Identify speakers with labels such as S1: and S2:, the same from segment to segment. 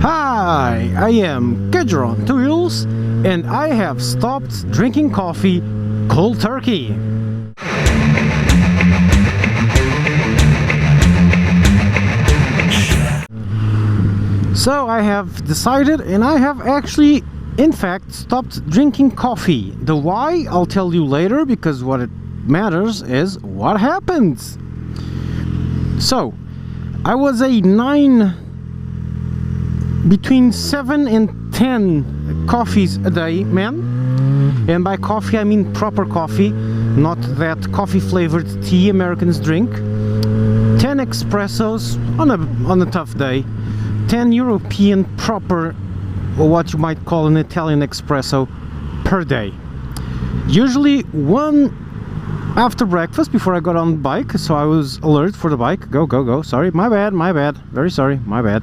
S1: Hi, I am Kedger on Two Wheels, and I have stopped drinking coffee cold turkey. So I have decided, and I have actually, in fact, stopped drinking coffee. The why, I'll tell you later, because what it matters is what happens. So, I was a between 7 and 10 coffees a day man, and by coffee I mean proper coffee, not that coffee flavored tea Americans drink. 10 espressos on a tough day, 10 European proper, or what you might call an Italian espresso per day. Usually one after breakfast before I got on the bike, so I was alert for the bike. Go, sorry, my bad, very sorry, my bad.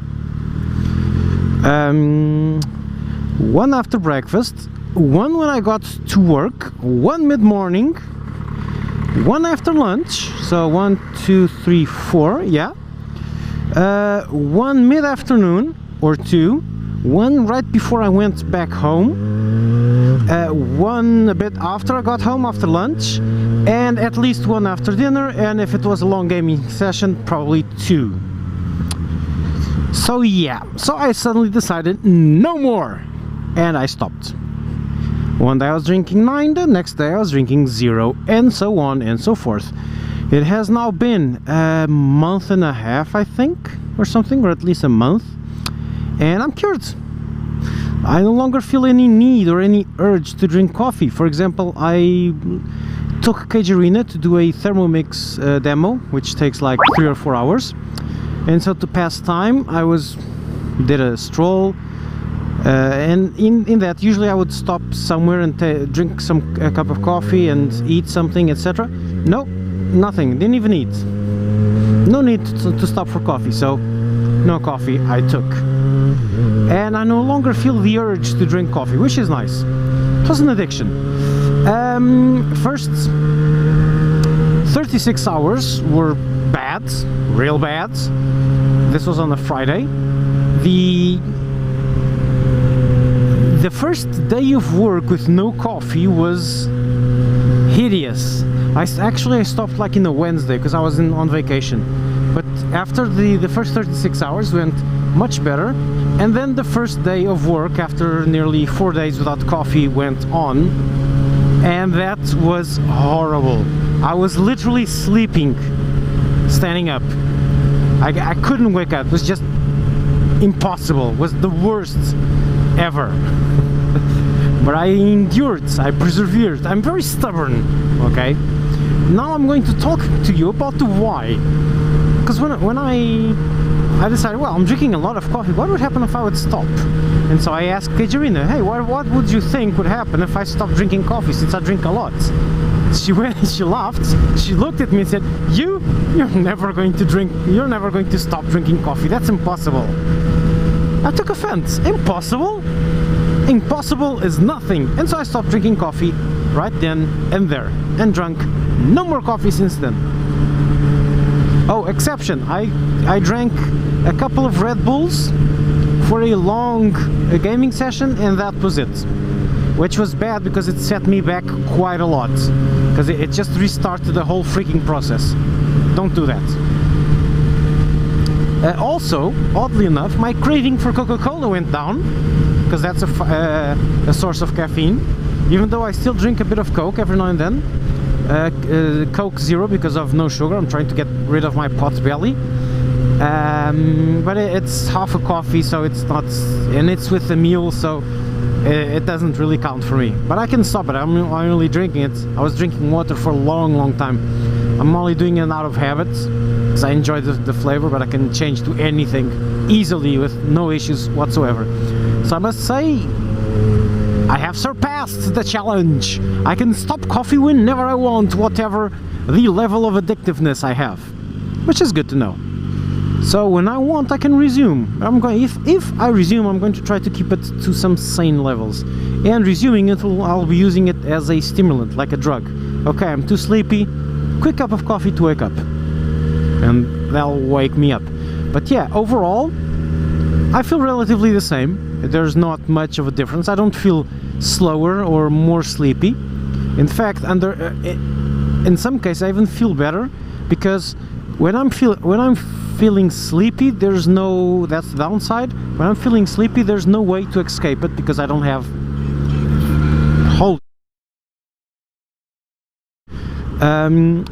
S1: One after breakfast, one when I got to work, one mid-morning, one after lunch, so 1, 2, 3, 4, yeah. One mid-afternoon or two, one right before I went back home, one a bit after I got home after lunch, and at least one after dinner, and if it was a long gaming session, probably two. So yeah, so I suddenly decided no more, and I stopped. One day I was drinking 9, the next day I was drinking 0, and so on and so forth. It has now been a month and a half, I think, or something, or at least a month, and I'm cured. I no longer feel any need or any urge to drink coffee. For example, I took Cagerina to do a Thermomix demo, which takes like 3 or 4 hours. And so to pass time, I did a stroll, and in that usually I would stop somewhere and drink a cup of coffee and eat something, etc. No, nothing, didn't even eat. No need to stop for coffee, so no coffee I took. And I no longer feel the urge to drink coffee, which is nice. It was an addiction. First 36 hours were bad, real bad. This was on a Friday. The first day of work with no coffee was hideous. I stopped like in a Wednesday because I was on vacation. But after the first 36 hours went much better, and then the first day of work after nearly 4 days without coffee went on, and that was horrible. I was literally sleeping, standing up. I couldn't wake up. It was just impossible. It was the worst ever. But I endured, I persevered. I'm very stubborn, okay? Now I'm going to talk to you about the why. Because when I decided, well, I'm drinking a lot of coffee, what would happen if I would stop? And so I asked Cagerina, hey, what would you think would happen if I stopped drinking coffee, since I drink a lot? She laughed, she looked at me and said, you're never going to stop drinking coffee, that's impossible. I took offense. Impossible? Impossible is nothing. And so I stopped drinking coffee right then and there, and drank no more coffee since then. Oh, exception, I drank a couple of Red Bulls for a long gaming session, and that was it. Which was bad because it set me back quite a lot, because it just restarted the whole freaking process. Don't do that. Also, oddly enough, my craving for Coca-Cola went down, because that's a source of caffeine, even though I still drink a bit of Coke every now and then. Coke Zero because of no sugar. I'm trying to get rid of my pot belly. But it's half a coffee, so it's not, and it's with a meal, so it doesn't really count for me. But I can stop it. I'm only drinking it. I was drinking water for a long time. I'm only doing it out of habit, because I enjoy the flavor, but I can change to anything easily with no issues whatsoever. So I must say, I have surpassed the challenge. I can stop coffee whenever I want, whatever the level of addictiveness I have, which is good to know. So when I want, I can resume. If I resume, I'm going to try to keep it to some sane levels. And resuming it, I'll be using it as a stimulant, like a drug. Okay, I'm too sleepy, quick cup of coffee to wake up. And that'll wake me up. But yeah, overall, I feel relatively the same. There's not much of a difference. I don't feel slower or more sleepy. In fact, in some cases I even feel better, because when I'm feeling sleepy, there's no, that's the downside. When I'm feeling sleepy, there's no way to escape it, because I don't have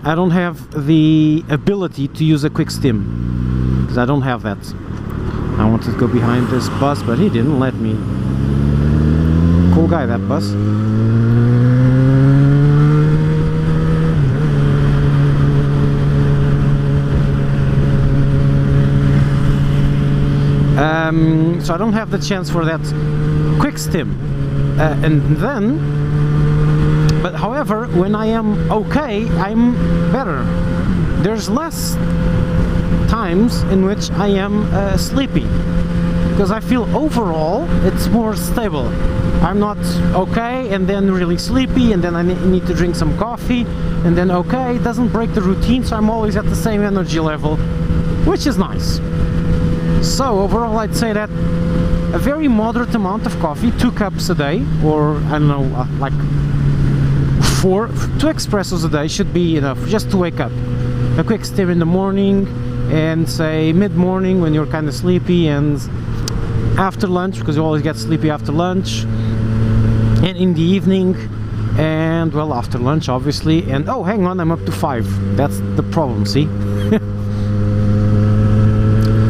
S1: I don't have the ability to use a quick stim, because I don't have that. I wanted to go behind this bus, but he didn't let me. Cool guy, that bus. So I don't have the chance for that quick stim. And then, but however, when I am okay, I'm better. There's less times in which I am sleepy, because I feel overall it's more stable. I'm not okay and then really sleepy, and then I need to drink some coffee, and then okay, it doesn't break the routine, so I'm always at the same energy level, which is nice. So overall, I'd say that a very moderate amount of coffee, 2 cups a day, or I don't know, like 2 espressos a day should be enough just to wake up. A quick stim in the morning, and say mid-morning when you're kind of sleepy, and after lunch, because you always get sleepy after lunch, and in the evening, and well, after lunch obviously. And oh, hang on, I'm up to 5. That's the problem, see?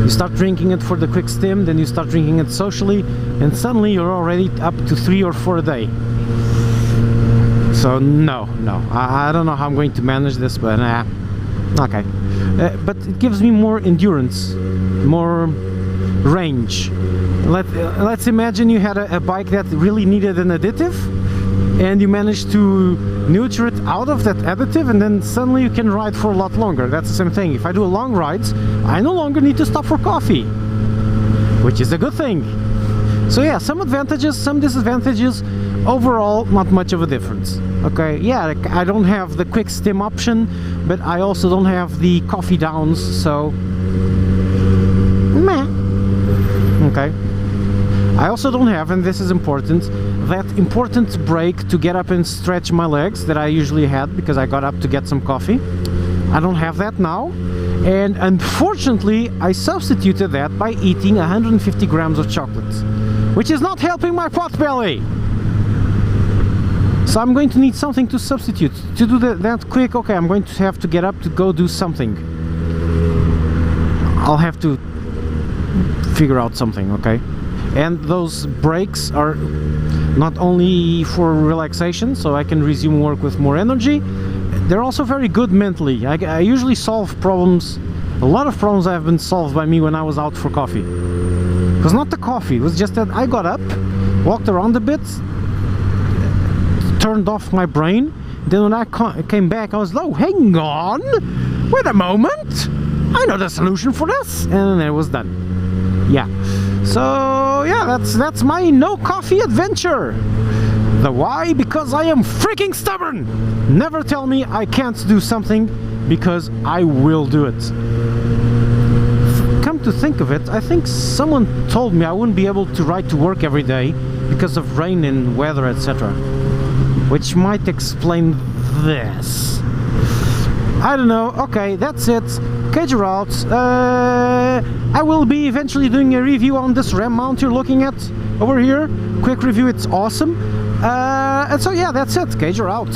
S1: You start drinking it for the quick stim, then you start drinking it socially, and suddenly you're already up to 3 or 4 a day. So no, I don't know how I'm going to manage this, but okay. But it gives me more endurance, more range. Let's imagine you had a bike that really needed an additive, and you managed to nurture it out of that additive, and then suddenly you can ride for a lot longer. That's the same thing. If I do a long rides, I no longer need to stop for coffee, which is a good thing. So yeah, some advantages, some disadvantages. Overall, not much of a difference. Okay, yeah, I don't have the quick stim option, but I also don't have the coffee downs, so meh. Okay. I also don't have, and this is important, that important break to get up and stretch my legs that I usually had, because I got up to get some coffee. I don't have that now, and unfortunately I substituted that by eating 150 grams of chocolate, which is not helping my pot belly. So I'm going to need something to substitute. To do that quick, okay, I'm going to have to get up to go do something. I'll have to figure out something, okay? And those breaks are not only for relaxation, so I can resume work with more energy, they're also very good mentally. I usually solve problems, a lot of problems have been solved by me when I was out for coffee. It was not the coffee, it was just that I got up, walked around a bit, turned off my brain. Then when I came back, I was like, oh, hang on, wait a moment, I know the solution for this, and then it was done. Yeah, so yeah, that's my no coffee adventure. The why? Because I am freaking stubborn. Never tell me I can't do something, because I will do it. Come to think of it, I think someone told me I wouldn't be able to ride to work every day because of rain and weather, etc. Which might explain this. I don't know. Okay, that's it. Cager out. I will be eventually doing a review on this RAM mount you're looking at over here. Quick review, it's awesome. And so yeah, that's it. Cager out.